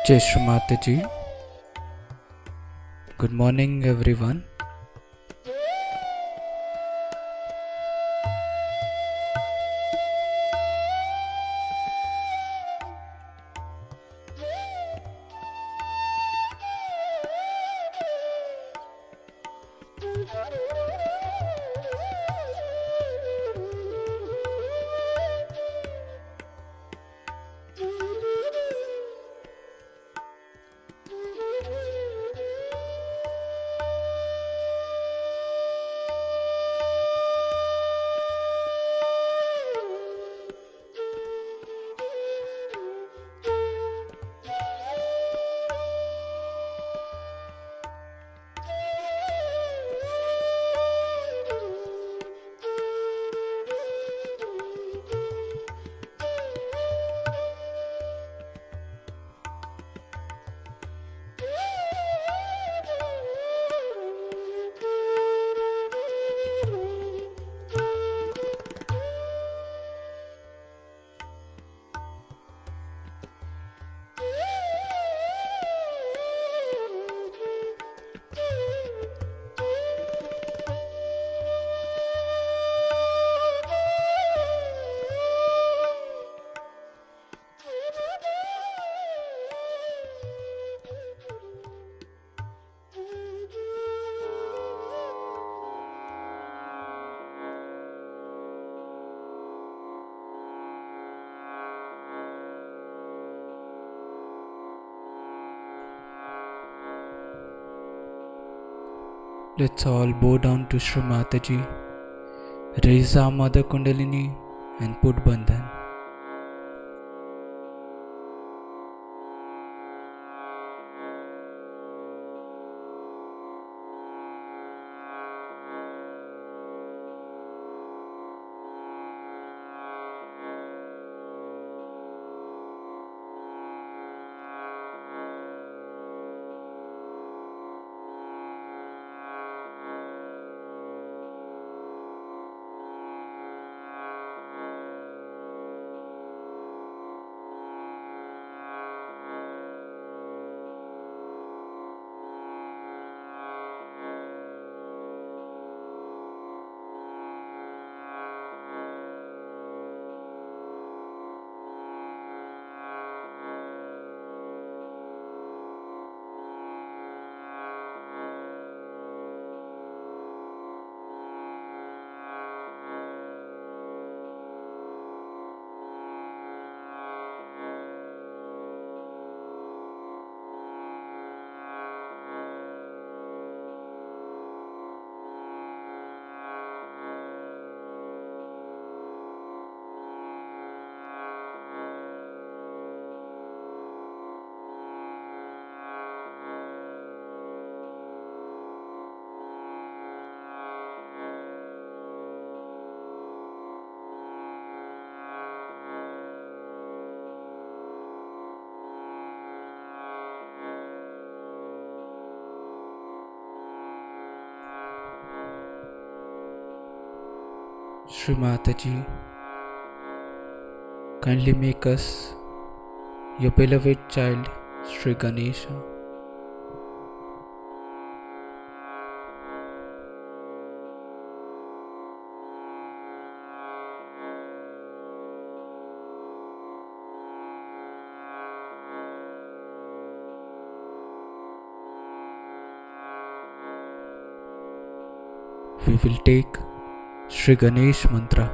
Jai Shri Mataji. Good morning everyone. Let's all bow down to Shri Mataji, raise our Mother Kundalini and put Bandhan. Shri Mataji, kindly make us your beloved child, Shri Ganesha. We will take Shri Ganesh Mantra.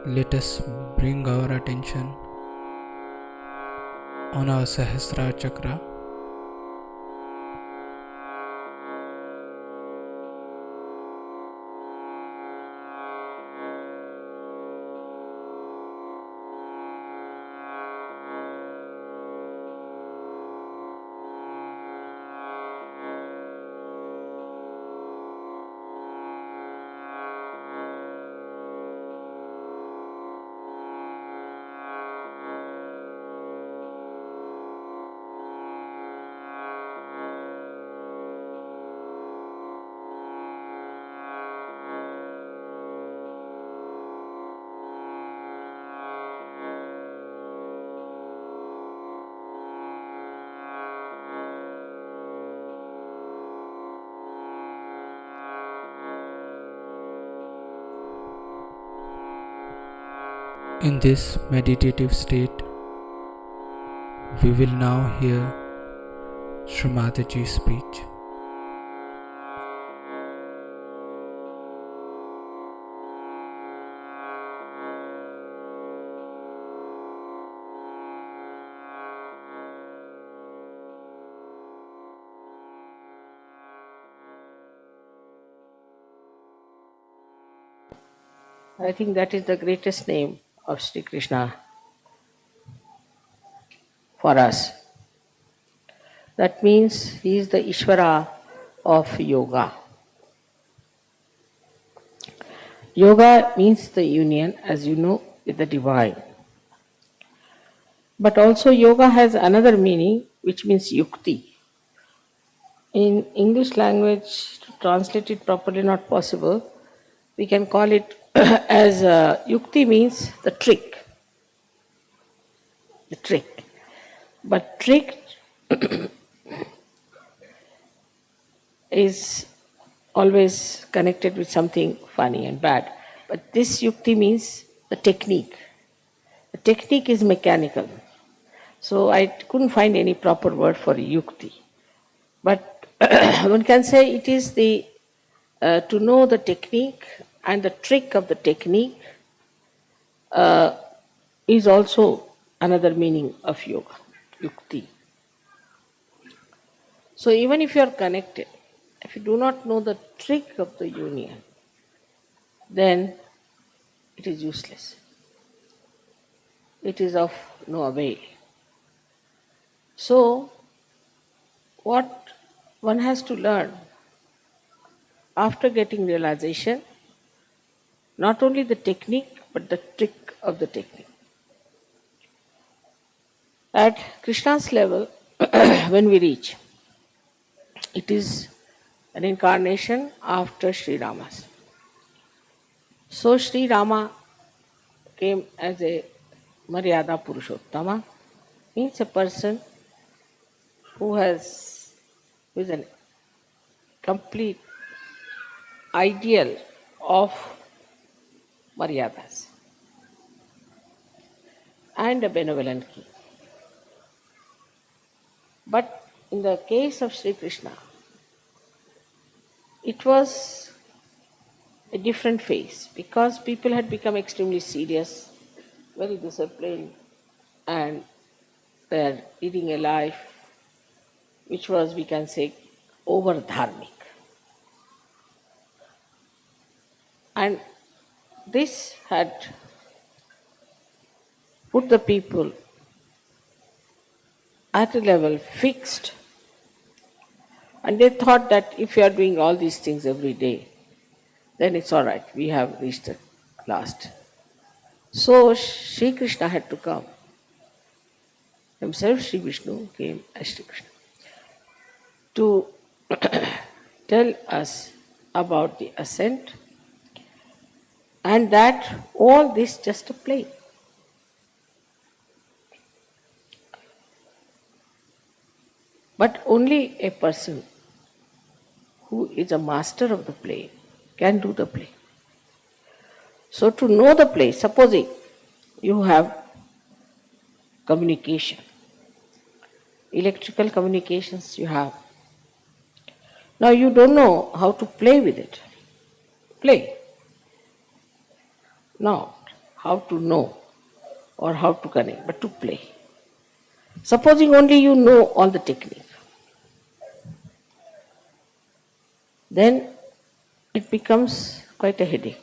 Let us bring our attention on our Sahasrara Chakra. In this meditative state, we will now hear Sri Mataji's speech. I think that is the greatest name of Sri Krishna for us. That means he is the Ishvara of yoga. Yoga means the union, as you know, with the divine. But also yoga has another meaning which means yukti. In English language, to translate it properly not possible. We can call it as yukti means the trick. The trick. But trick is always connected with something funny and bad. But this yukti means the technique. The technique is mechanical. So I couldn't find any proper word for yukti. But one can say it is the to know the technique and the trick of the technique is also another meaning of yoga, yukti. So even if you are connected, if you do not know the trick of the union, then it is useless. It is of no avail. So, what one has to learn after getting realization, not only the technique, but the trick of the technique. At Krishna's level, when we reach, it is an incarnation after Sri Rama's. So Sri Rama came as a Maryada Purushottama, means a person who is an complete ideal of Maryadas and a benevolent king. But in the case of Sri Krishna, it was a different phase because people had become extremely serious, very disciplined, and they are leading a life which was, we can say, over dharmic. And this had put the people at a level fixed, and they thought that if you are doing all these things every day, then it's all right, we have reached the last. So Sri Krishna had to come. Himself, Sri Vishnu, came as Sri Krishna to tell us about the ascent, and that all this just a play. But only a person who is a master of the play can do the play. So to know the play, supposing you have communication, electrical communications you have. Now you don't know how to play with it. Play. Not how to know or how to connect, but to play. Supposing only you know all the technique, then it becomes quite a headache.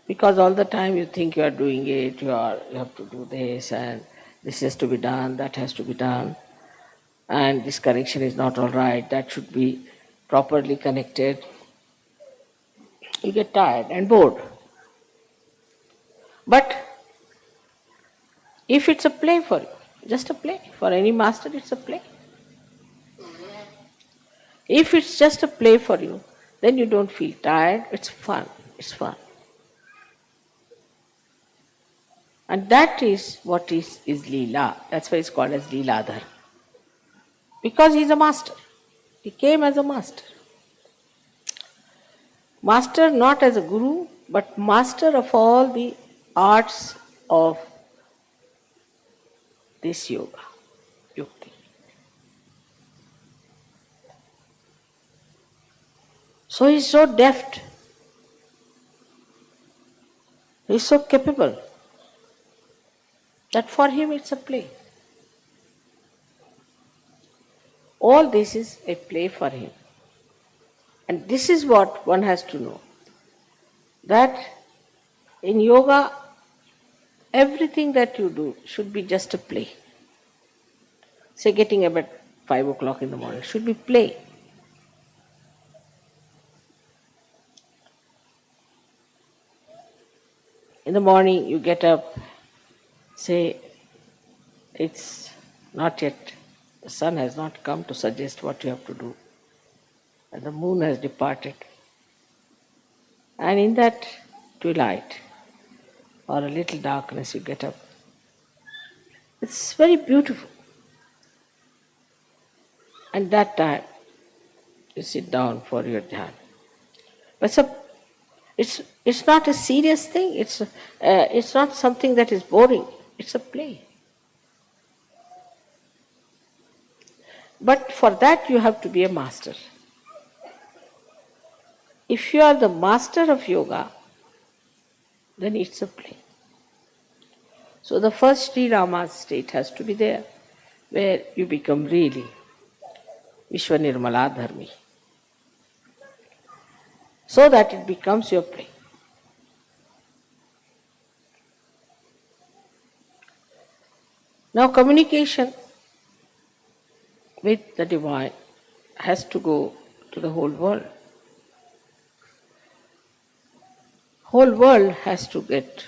Because all the time you think you are doing it, you have to do this, and this has to be done, that has to be done, and this connection is not all right, that should be properly connected. You get tired and bored. But if it's a play for you, just a play, for any master it's a play. If it's just a play for you, then you don't feel tired, it's fun, it's fun. And that is what is Leela. That's why it's called as Leeladhar. Because he's a master. He came as a master. Master not as a guru, but master of all the arts of this yoga, yukti. So he's so deft, he's so capable that for him it's a play. All this is a play for him. And this is what one has to know, that in yoga, everything that you do should be just a play. Say getting up at 5 o'clock in the morning should be play. In the morning you get up, say it's not yet, the sun has not come to suggest what you have to do, and the moon has departed. And in that twilight or a little darkness you get up. It's very beautiful. And that time you sit down for your dhyan. But it's not a serious thing. It's not something that is boring. It's a play. But for that you have to be a master. If you are the master of yoga, then it's a play. So the first Sri Rama's state has to be there, where you become really Vishwanirmala Dharmi, so that it becomes your play. Now communication with the divine has to go to the whole world. Whole world has to get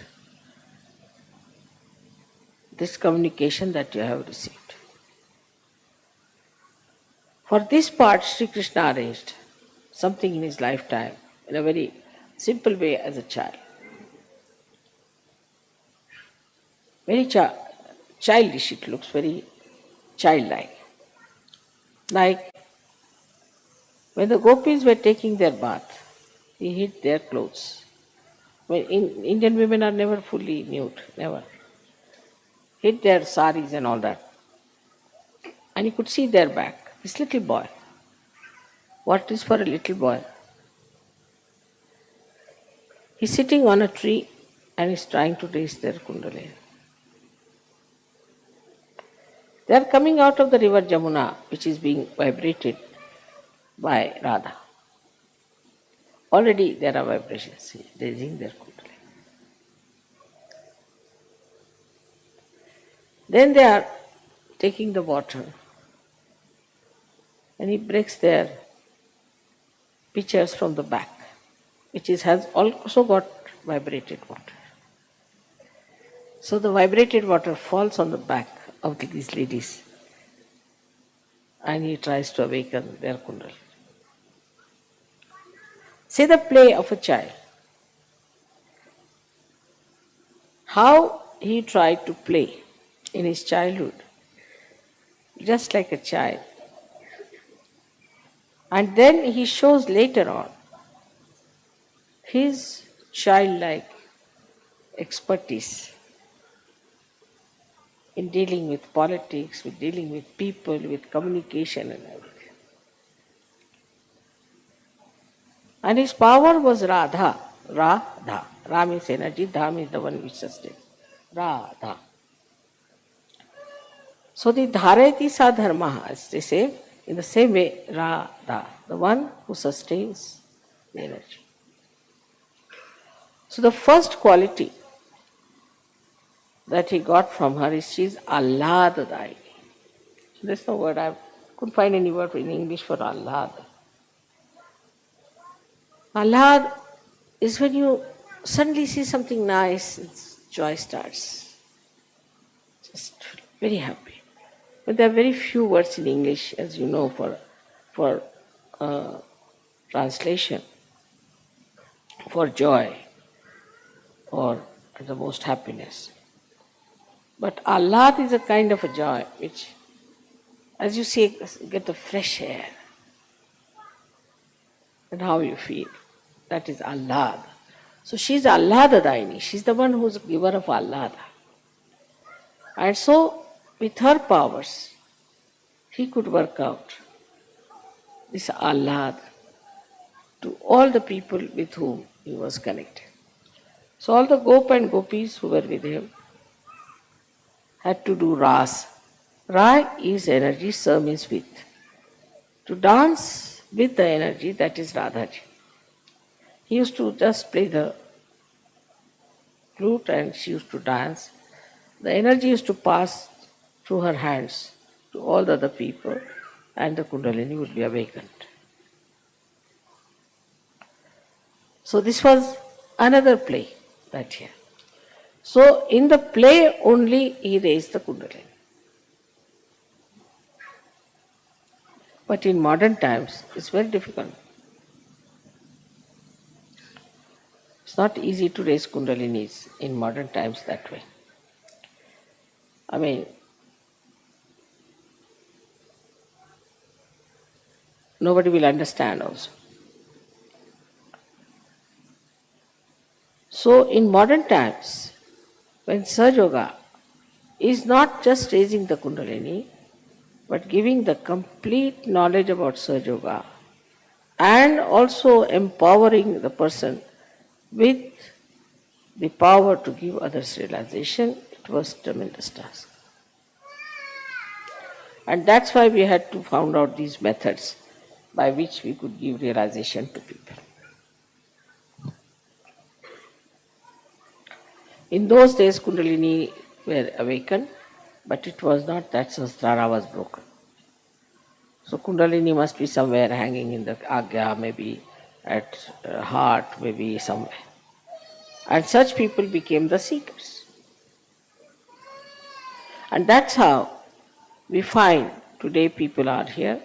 this communication that you have received. For this part, Sri Krishna arranged something in his lifetime in a very simple way as a child. Very childish it looks, very childlike. Like when the gopis were taking their bath, he hid their clothes. Well, Indian women are never fully nude, never. Hid their saris and all that. And you could see their back. This little boy. What is for a little boy? He's sitting on a tree and he's trying to raise their kundalini. They are coming out of the river Jamuna, which is being vibrated by Radha. Already there are vibrations raising their kundalini. Then they are taking the water and he breaks their pitchers from the back, which has also got vibrated water. So the vibrated water falls on the back of these ladies and he tries to awaken their kundalini. See the play of a child. How he tried to play in his childhood, just like a child. And then he shows later on his childlike expertise in dealing with politics, with dealing with people, with communication and everything. And his power was Radha. Radha. Ra means energy, Dha means the one which sustains. Radha. So the Dharayati sa dharma, as they say, in the same way, Radha, the one who sustains the energy. So the first quality that he got from her is she is Ahladadayi. So there's no word, I couldn't find any word in English for Ahlad. Ahlad is when you suddenly see something nice, joy starts. Just very happy. But there are very few words in English, as you know, for translation, for joy or the most happiness. But Ahlad is a kind of a joy which, as you see, get the fresh air and how you feel. That is Ahlad. So she is Ahlada-dayini. She is the one who is giver of Ahlada. And so with her powers, he could work out this Ahlad to all the people with whom he was connected. So all the Gop and Gopis who were with him had to do Ras. Ra is energy, Sa means with. To dance with the energy, that is Radhaji. He used to just play the flute and she used to dance. The energy used to pass through her hands to all the other people and the Kundalini would be awakened. So this was another play that year. So in the play only he raised the Kundalini. But in modern times it's very difficult. It's not easy to raise Kundalinis in modern times that way. I mean, nobody will understand also. So in modern times, when Sahaja Yoga is not just raising the Kundalini, but giving the complete knowledge about Sahaja Yoga and also empowering the person with the power to give others realization, it was a tremendous task. And that's why we had to find out these methods by which we could give realization to people. In those days, Kundalini were awakened, but it was not that Sahasrara was broken. So Kundalini must be somewhere hanging in the Agya, maybe at heart, maybe somewhere. And such people became the seekers. And that's how we find today people are here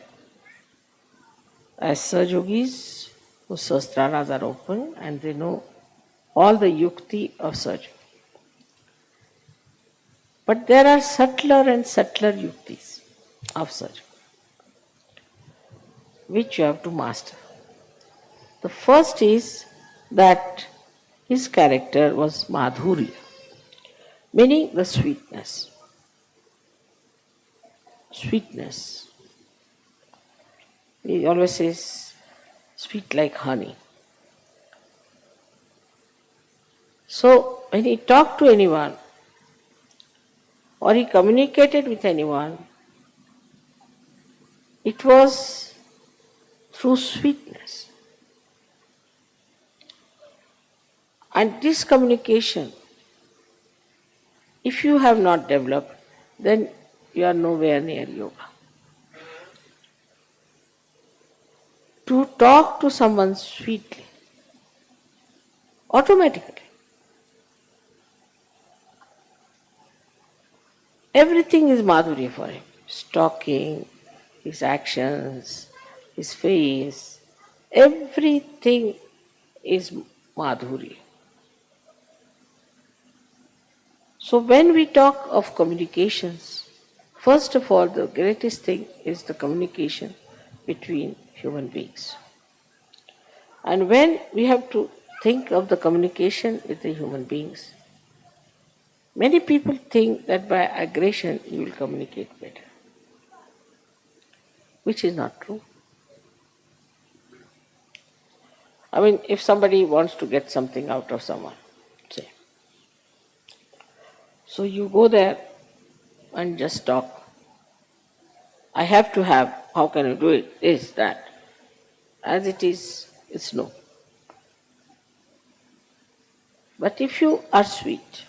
as Sahaja Yogis whose Sahasraras are open and they know all the yukti of Sahaja. But there are subtler and subtler yuktis of Sahaja, which you have to master. The first is that his character was madhurya, meaning the sweetness. Sweetness. He always says, sweet like honey. So when he talked to anyone, or he communicated with anyone, it was through sweetness. And this communication, if you have not developed, then you are nowhere near yoga. To talk to someone sweetly, automatically, everything is madhurya for him. His talking, his actions, his face, everything is madhurya. So when we talk of communications, first of all, the greatest thing is the communication between human beings. And when we have to think of the communication with the human beings, many people think that by aggression you will communicate better, which is not true. I mean, if somebody wants to get something out of someone, say, so you go there and just talk. I have to have, how can you do it? This, that. As it is, it's no. But if you are sweet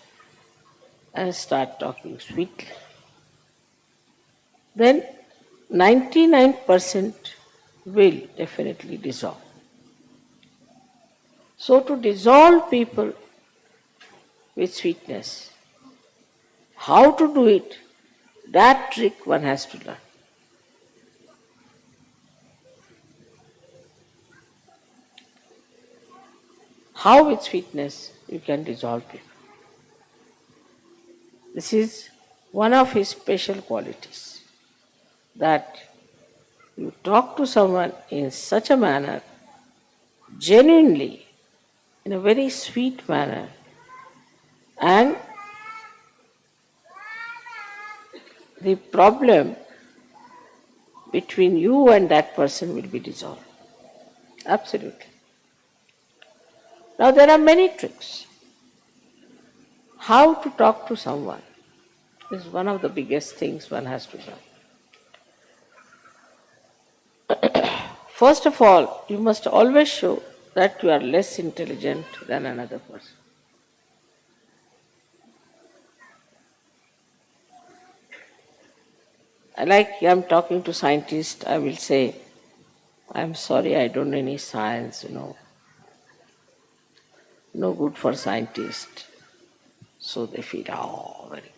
and start talking sweetly, then 99% will definitely dissolve. So to dissolve people with sweetness, how to do it, that trick one has to learn. How with sweetness you can dissolve people. This is one of his special qualities, that you talk to someone in such a manner, genuinely, in a very sweet manner, and the problem between you and that person will be dissolved. Absolutely. Now there are many tricks. How to talk to someone is one of the biggest things one has to learn. First of all, you must always show that you are less intelligent than another person. Like I'm talking to scientists, I will say, I'm sorry, I don't know any science, no good for scientists. So they feel, oh, very good.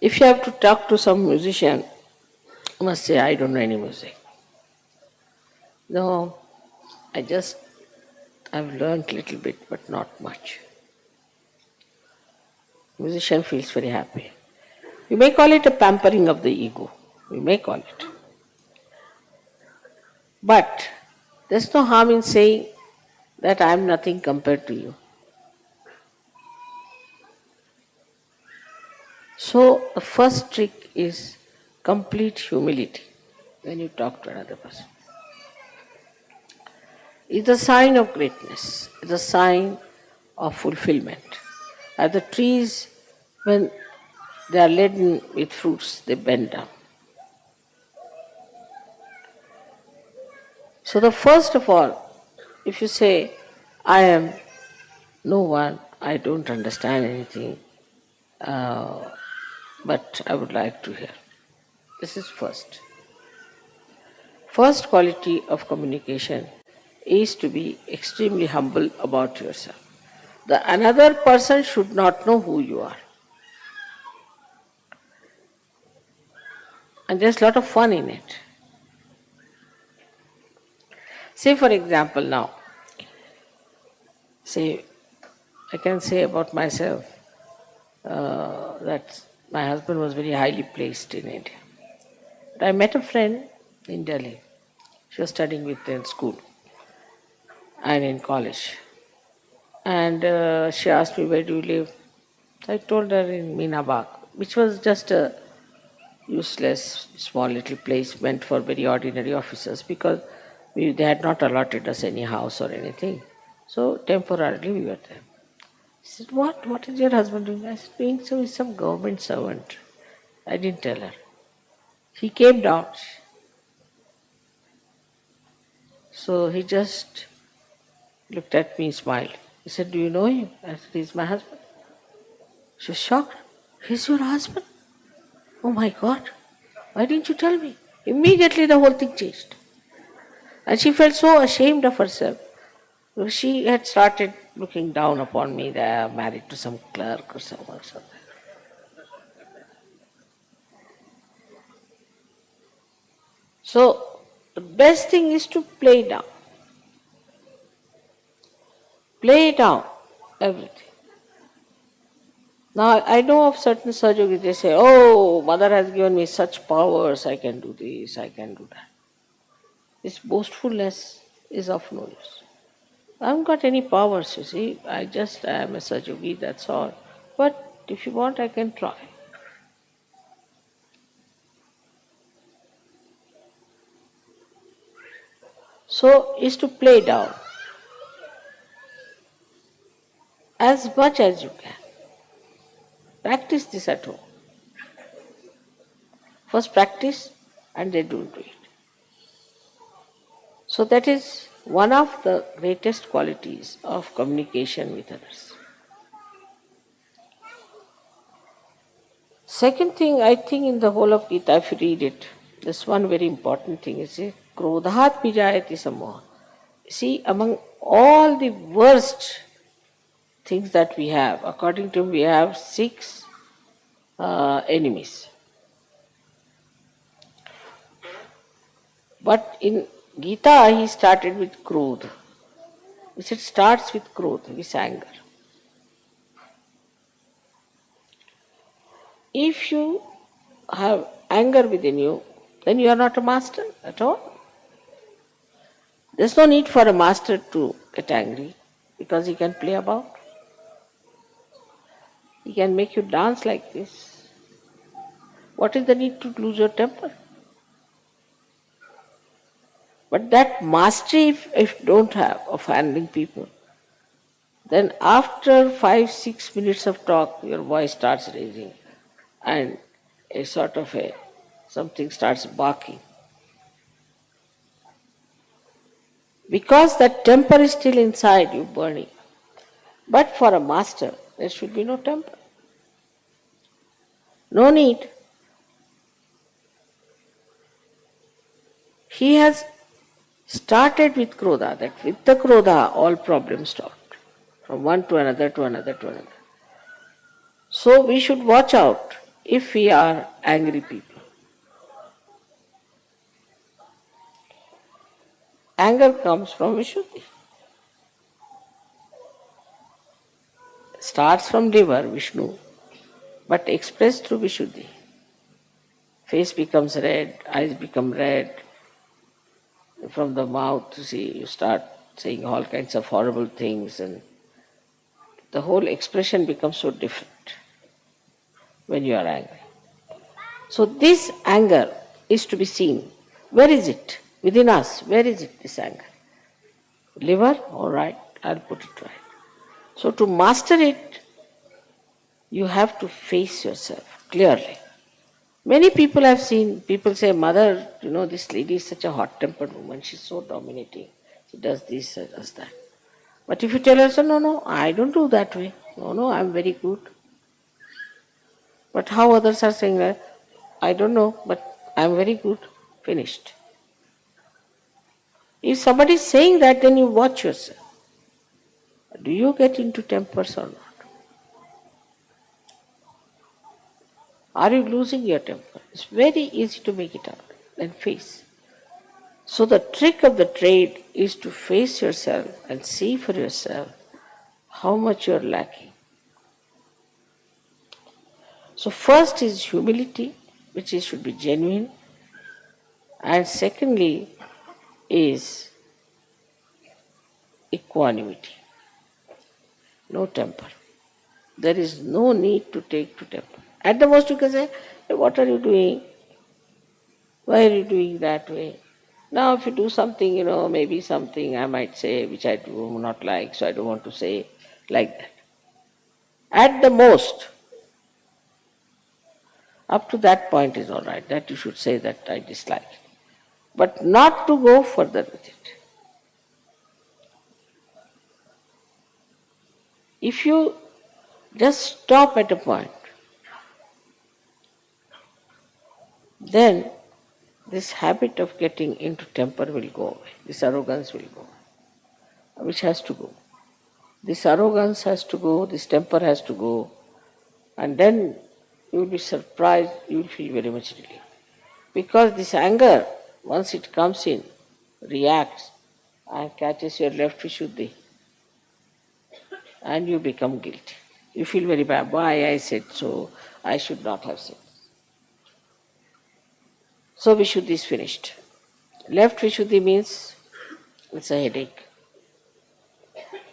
If you have to talk to some musician, you must say, I don't know any music. No, I've learned little bit, but not much. Musician feels very happy. You may call it a pampering of the ego. You may call it. But there's no harm in saying that I am nothing compared to you. So the first trick is complete humility when you talk to another person. It's a sign of greatness. It's a sign of fulfillment. As the trees, when they are laden with fruits, they bend down. So the first of all, if you say, I am no one, I don't understand anything, but I would like to hear. This is first. First quality of communication is to be extremely humble about yourself. The another person should not know who you are. And there's a lot of fun in it. Say for example now, I can say about myself that my husband was very highly placed in India. But I met a friend in Delhi. She was studying with me in school and in college. And she asked me, where do you live? So I told her in Meena Bagh, which was just a useless, small little place meant for very ordinary officers because they had not allotted us any house or anything. So temporarily we were there. She said, what is your husband doing? I said, doing so is some government servant. I didn't tell her. He came down. So he just looked at me, smiled. He said, do you know him? I said, he's my husband. She was shocked. He's your husband? Oh my God, why didn't you tell me? Immediately the whole thing changed. And she felt so ashamed of herself. She had started looking down upon me that I'm married to some clerk or someone or something. So the best thing is to play down. Play down everything. Now I know of certain Sahajogis, they say, oh, mother has given me such powers, I can do this, I can do that. This boastfulness is of no use. I haven't got any powers, you see. I am a Sahajogi, that's all. But if you want, I can try. So, is to play down as much as you can. Practice this at home. First practice and then do it. So that is one of the greatest qualities of communication with others. Second thing, I think in the whole of Gita, if you read it, this one very important thing is krodhat vijayati samoha. See, among all the worst things that we have, according to him, we have 6 enemies. But in Gita, he started with krodha. He said, starts with krodha, with anger. If you have anger within you, then you are not a master at all. There's no need for a master to get angry because he can play about. He can make you dance like this. What is the need to lose your temper? But that mastery, if you don't have of handling people, then after 5-6 minutes of talk, your voice starts raising and a sort of something starts barking. Because that temper is still inside you burning. But for a master, there should be no temper. No need. He has started with Krodha, that with the Krodha all problems stopped. From one to another to another to another. So we should watch out if we are angry people. Anger comes from Vishuddhi. Starts from liver, Vishnu, but expressed through Vishuddhi. Face becomes red, eyes become red. From the mouth, you start saying all kinds of horrible things, and the whole expression becomes so different when you are angry. So this anger is to be seen. Where is it? Within us, where is it, this anger? Liver? All right, I'll put it right. So to master it, you have to face yourself clearly. Many people have seen, people say, Mother, this lady is such a hot-tempered woman, she's so dominating. She does this, she does that. But if you tell her, so, no, I don't do that way. No, I'm very good. But how others are saying that? I don't know, but I'm very good. Finished. If somebody is saying that, then you watch yourself. Do you get into tempers or not? Are you losing your temper? It's very easy to make it out and face. So the trick of the trade is to face yourself and see for yourself how much you're lacking. So first is humility, which should be genuine. And secondly is equanimity. No temper. There is no need to take to temper. At the most you can say, hey, what are you doing? Why are you doing that way? Now if you do something, maybe something I might say which I do not like, so I don't want to say like that. At the most, up to that point is all right, that you should say that I dislike it. But not to go further with it. If you just stop at a point, then this habit of getting into temper will go away. This arrogance will go away, which has to go. This arrogance has to go, this temper has to go, and then you will be surprised, you will feel very much relief. Because this anger, once it comes in, reacts and catches your left Vishuddhi, and you become guilty. You feel very bad. Why I said so? I should not have said. So Vishuddhi is finished. Left Vishuddhi means it's a headache.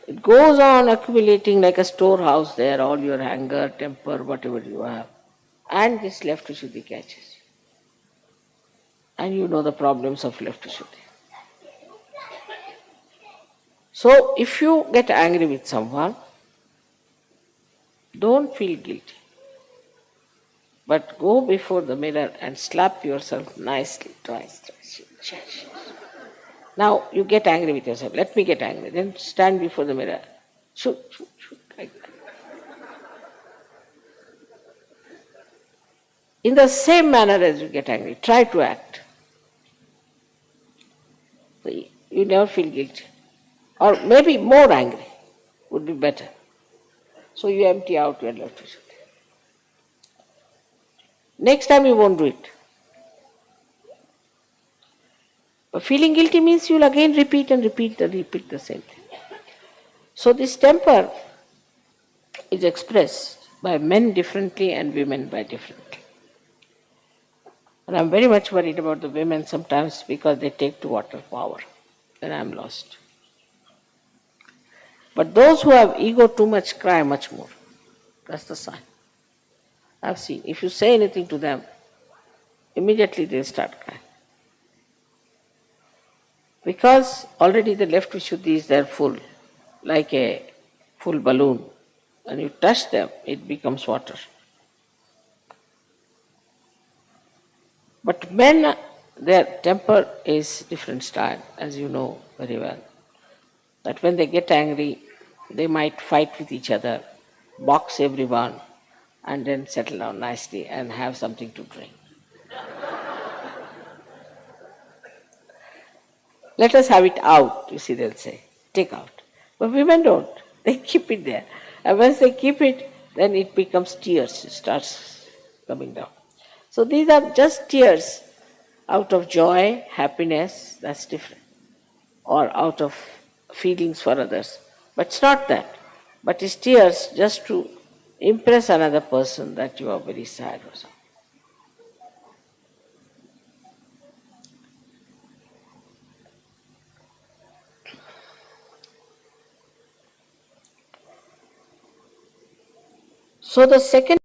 It goes on accumulating like a storehouse there, all your anger, temper, whatever you have. And this left Vishuddhi catches you. And you know the problems of left Vishuddhi. So if you get angry with someone, don't feel guilty. But go before the mirror and slap yourself nicely, twice. Now you get angry with yourself. Let me get angry. Then stand before the mirror. Shoot, like that. In the same manner as you get angry, try to act. So you never feel guilty. Or maybe more angry would be better. So you empty out your left Vishuddhi. Next time you won't do it. But feeling guilty means you'll again repeat the same thing. So this temper is expressed by men differently and women by differently. And I'm very much worried about the women sometimes because they take to water power. Then I'm lost. But those who have ego too much cry much more. That's the sign. I've seen. If you say anything to them, immediately they'll start crying. Because already the left Vishuddhi is there full, like a full balloon. When you touch them, it becomes water. But men, their temper is different style, as you know very well. That when they get angry, they might fight with each other, box everyone, and then settle down nicely and have something to drink. Let us have it out, you see, they'll say. Take out. But women don't. They keep it there. And once they keep it, then it becomes tears. It starts coming down. So these are just tears out of joy, happiness, that's different. Or out of feelings for others. But it's not that. But it's tears just to impress another person that you are very sad or something. So the second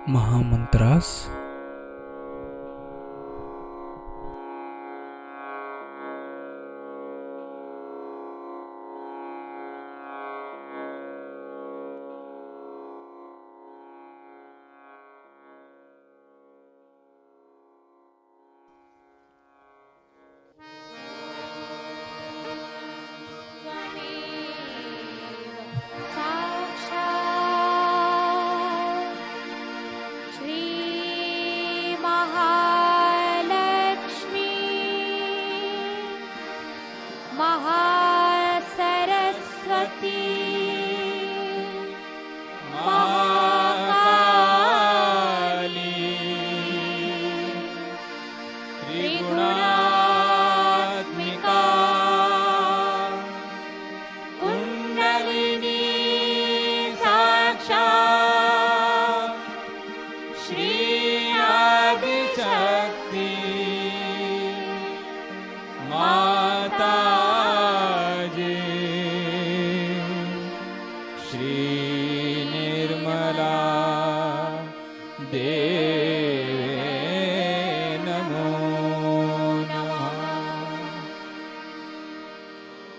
Mahamantras.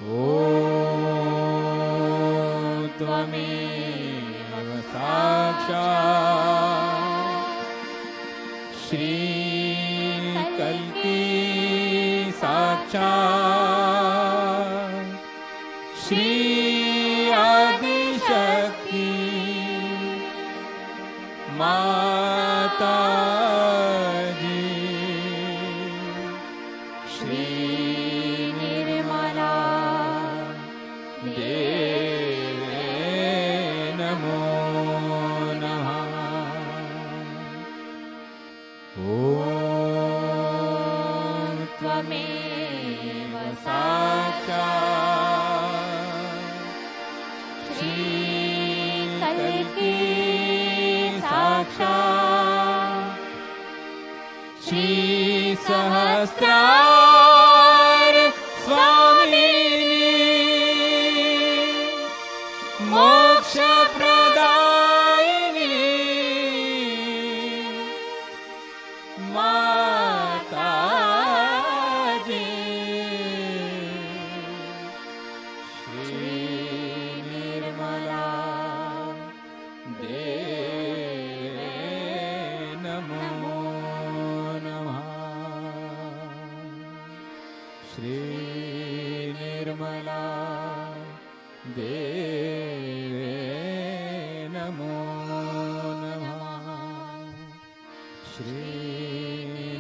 ॐ त्वमेव साक्षात् श्रीकल्की साक्षात् श्री आदिशक्ति माता जी श्री निर्मला देवे नमो नमः। ॐ त्वमेव साक्षात् श्रीकल्की साक्षात् श्री सहस्रार स्वामिनी मोक्ष प्रदायिनी माता जी श्री निर्मला देवे नमो नमः। श्री निर्मला देवे नमो नमः। श्री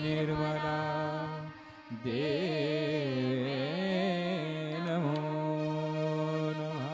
निर्मला देवे नमो नमः।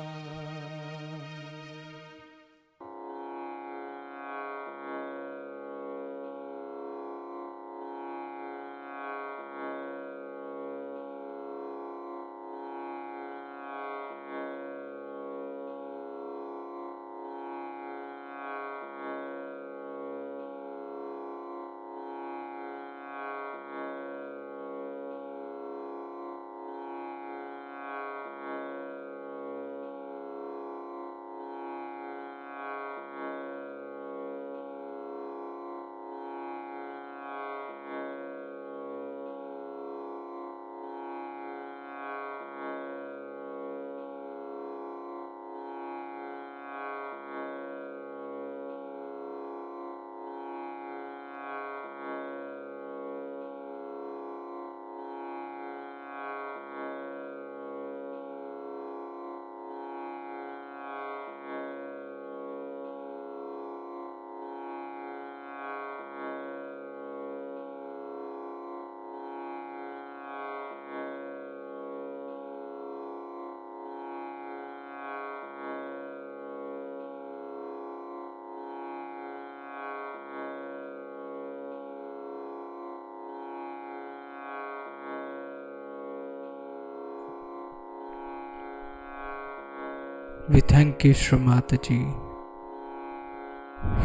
We thank you, Shri Mataji,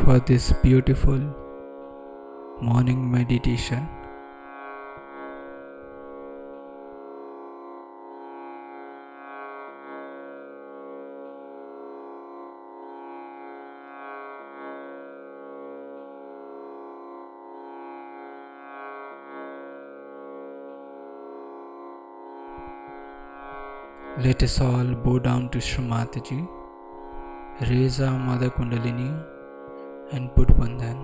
for this beautiful morning meditation. Let us all bow down to Shri Mataji, raise our Mother Kundalini and put Bandhan.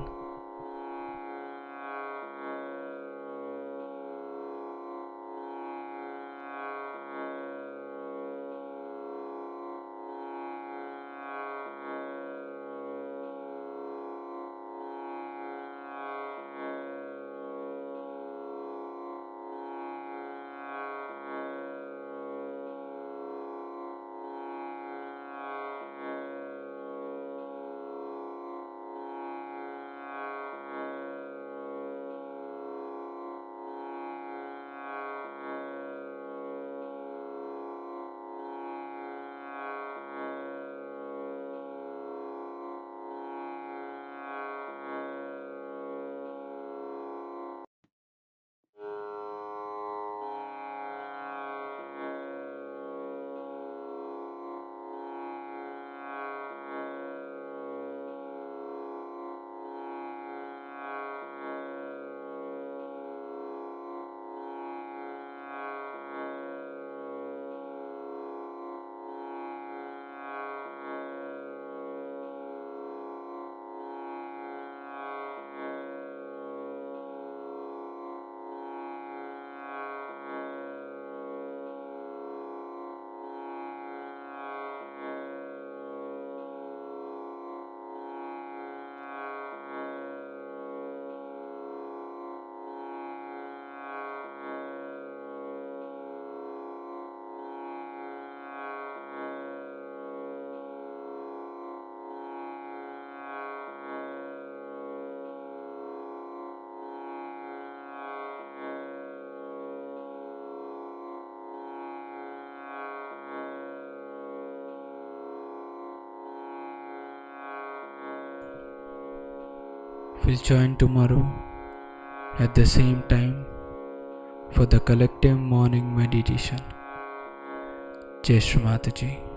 will join tomorrow at the same time for the collective morning meditation. Jai Shri Mataji.